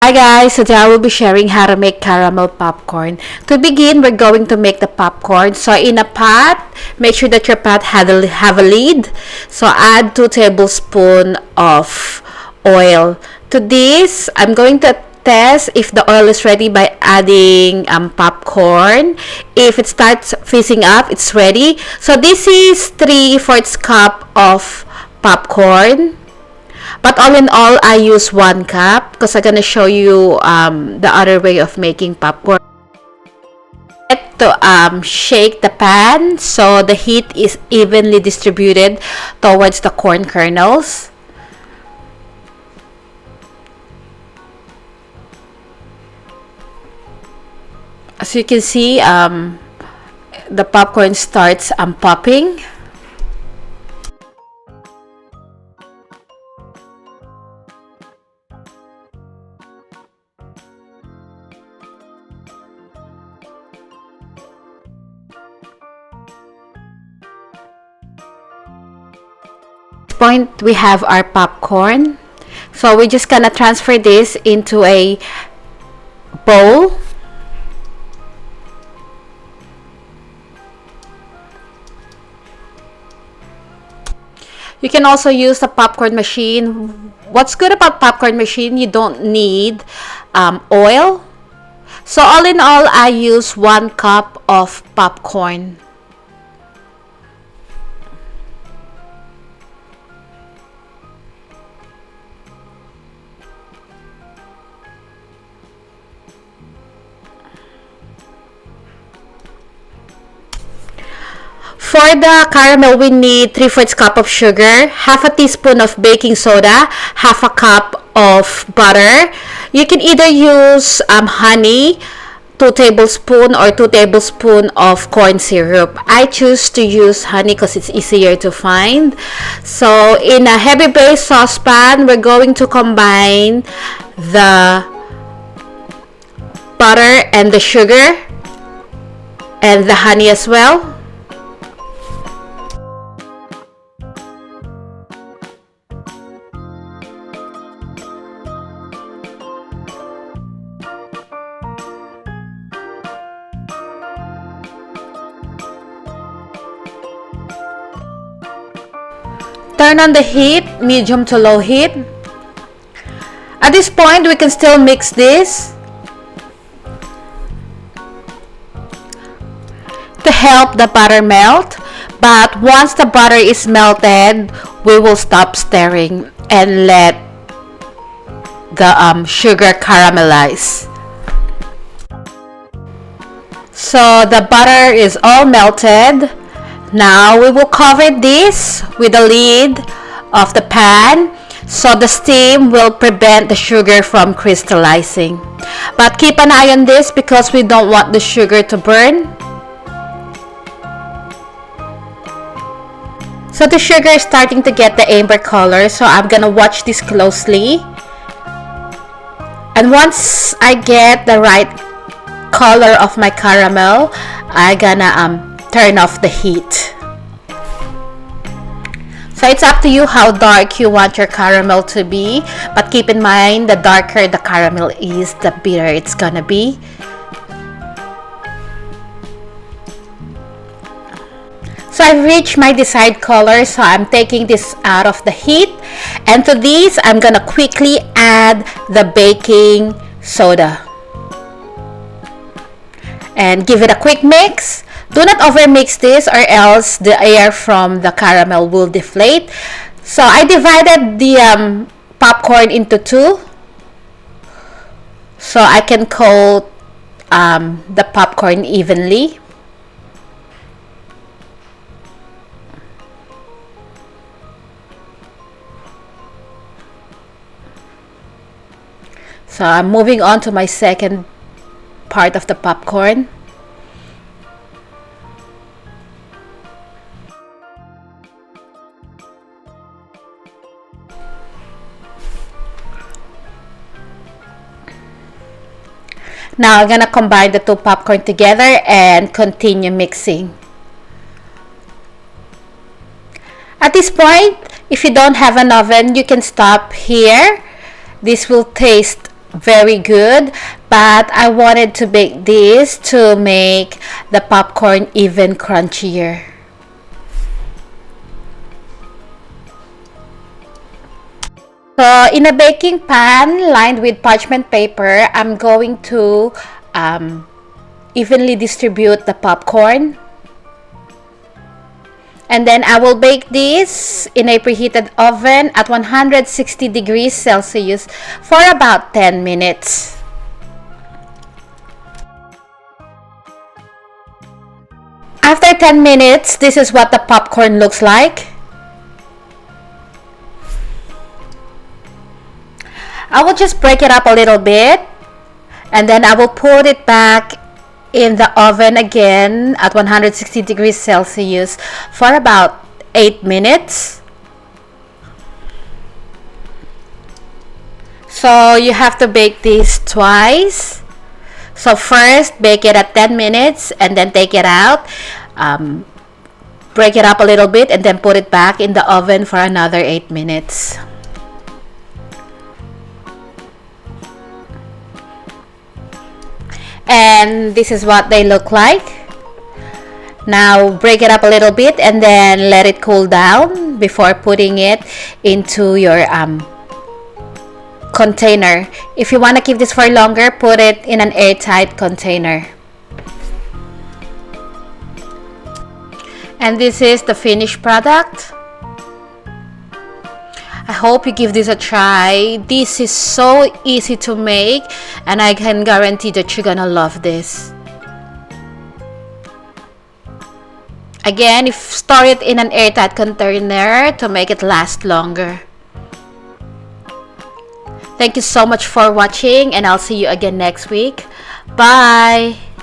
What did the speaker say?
Hi guys, today I will be sharing how to make caramel popcorn. To begin, we're going to make the popcorn. So in a pot, make sure that your pot have a lid. So add 2 tablespoons of oil. To this, I'm going to test if the oil is ready by adding popcorn. If it starts fizzing up, it's ready. So this is 3/4 cup of popcorn. But all in all, I use 1 cup because I'm gonna show you the other way of making popcorn. To shake the pan so the heat is evenly distributed towards the corn kernels. As you can see, the popcorn starts popping. Point, we have our popcorn, so we're just gonna transfer this into a bowl. You can also use the popcorn machine. What's good about popcorn machine, you don't need oil. So all in all, I use 1 cup of popcorn. For the caramel, we need 3/4 cup of sugar, half a teaspoon of baking soda, half a cup of butter. You can either use honey, 2 tablespoons or 2 tablespoons of corn syrup. I choose to use honey because it's easier to find. So in a heavy base saucepan, we're going to combine the butter and the sugar and the honey as well. Turn on the heat, medium to low heat. At this point, we can still mix this to help the butter melt. But once the butter is melted, we will stop stirring and let the sugar caramelize. So the butter is all melted. Now we will cover this with the lid of the pan so the steam will prevent the sugar from crystallizing. But keep an eye on this because we don't want the sugar to burn. So the sugar is starting to get the amber color, so I'm gonna watch this closely. And once I get the right color of my caramel, I'm gonna turn off the heat. So it's up to you how dark you want your caramel to be, but keep in mind, the darker the caramel is, the bitter it's gonna be. So I've reached my desired color, so I'm taking this out of the heat, and to this I'm gonna quickly add the baking soda and give it a quick mix. Do not overmix this or else the air from the caramel will deflate. So I divided the popcorn into 2 so I can coat the popcorn evenly. So I'm moving on to my second part of the popcorn. Now I'm gonna combine the 2 popcorn together and continue mixing. At this point, if you don't have an oven, you can stop here. This will taste very good, but I wanted to bake this to make the popcorn even crunchier. So in a baking pan lined with parchment paper, I'm going to evenly distribute the popcorn. And then I will bake this in a preheated oven at 160 degrees Celsius for about 10 minutes. After 10 minutes, this is what the popcorn looks like. I will just break it up a little bit, and then I will put it back in the oven again at 160 degrees Celsius for about 8 minutes. So you have to bake this twice. So first bake it at 10 minutes and then take it out, break it up a little bit, and then put it back in the oven for another 8 minutes. And this is what they look like. Now break it up a little bit and then let it cool down before putting it into your container. If you want to keep this for longer, put it in an airtight container. And this is the finished product. I hope you give this a try. This is so easy to make, and I can guarantee that you're gonna love this. Again, store it in an airtight container to make it last longer. Thank you so much for watching, and I'll see you again next week. Bye!